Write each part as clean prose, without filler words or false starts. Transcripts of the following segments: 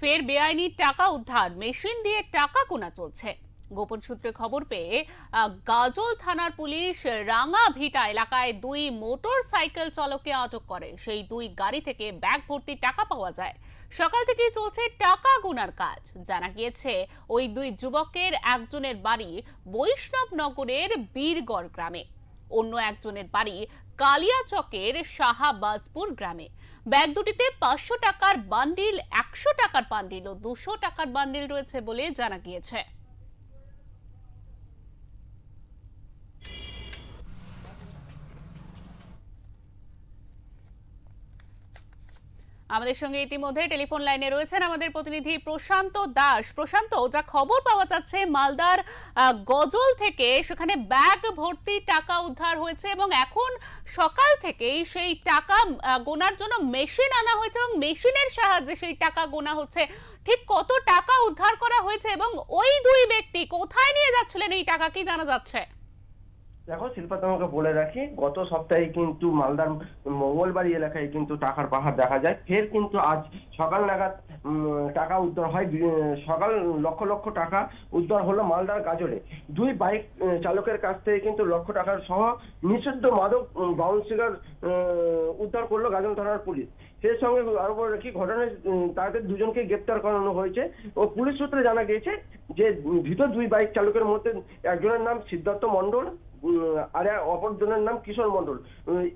ফের বেআইনি টাকা উদ্ধার, মেশিন দিয়ে টাকা গোনা চলছে। গোপন সূত্রে খবর পেয়ে গাজল থানার পুলিশ রাঙাভিটা এলাকায় দুই মোটর সাইকেল চালককে আটক করে। সেই দুই গাড়ি থেকে ব্যাগ ভর্তি টাকা পাওয়া যায়। সকাল থেকেই চলছে টাকা গোনার কাজ। জানা গিয়েছে ওই দুই যুবকের একজনের বাড়ি বৈষ্ণবনগরের বীরগড় গ্রামে, অন্য একজনের বাড়ি কালিয়াচকের শাহাবাজপুর গ্রামে। ব্যাগ দুটিতে 500 টাকার বান্ডিল, 100 টাকার বান্ডিল ও 200 টাকার বান্ডিল রয়েছে বলে জানা গিয়েছে। আমাদের সঙ্গে ইতিমধ্যে টেলিফোন লাইনে রয়েছেন আমাদের প্রতিনিধি প্রশান্ত দাস। প্রশান্ত, যা খবর পাওয়া যাচ্ছে মালদার গজল থেকে, সেখানে ব্যাগ ভর্তি টাকা উদ্ধার হয়েছে এবং এখন সকাল থেকেই সেই টাকা গোনার জন্য মেশিন আনা হয়েছে এবং মেশিনের সাহায্যে সেই টাকা গোনা হচ্ছে। ঠিক কত টাকা উদ্ধার করা হয়েছে এবং ওই দুই ব্যক্তি কোথায় নিয়ে যাচ্ছিলেন এই টাকা, কি জানা যাচ্ছে? দেখো শিল্পা, তোমাকে বলে রাখি, গত সপ্তাহে কিন্তু মালদার মঙ্গলবাড়ি এলাকায় কিন্তু টাকার পাহাড় দেখা যায়। ফের কিন্তু আজ সকাল নাগাদ টাকা উদ্ধার হয়। সকাল লক্ষ লক্ষ টাকা উদ্ধার হলো মালদার গাজলে। দুই বাইক চালকের কাছ থেকে কিন্তু লক্ষ টাকার সহ নিষিদ্ধ মাদক ব্রাউন সুগার উদ্ধার করলো গাজল থানার পুলিশ। সেই সঙ্গে আরো বলে রাখি, ঘটনায় তাদের দুজনকে গ্রেপ্তার করানো হয়েছে ও পুলিশ সূত্রে জানা গিয়েছে যে ধৃত দুই বাইক চালকের মধ্যে একজনের নাম সিদ্ধার্থ মণ্ডল আর অপরজনের নাম কিশোর মণ্ডল।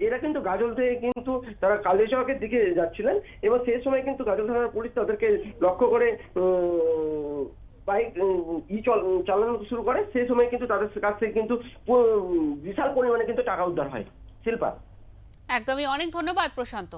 এরা কিন্তু গাজল থেকে কিন্তু তারা কালিয়াচকের দিকে যাচ্ছিলেন এবং সেই সময় কিন্তু গাজল থানার পুলিশ তাদেরকে লক্ষ্য করে বাইক চালানো শুরু করে। সেই সময় কিন্তু তাদের কাছ থেকে কিন্তু বিশাল পরিমাণে কিন্তু টাকা উদ্ধার হয়। শিল্পা, একদমই, অনেক ধন্যবাদ প্রশান্ত।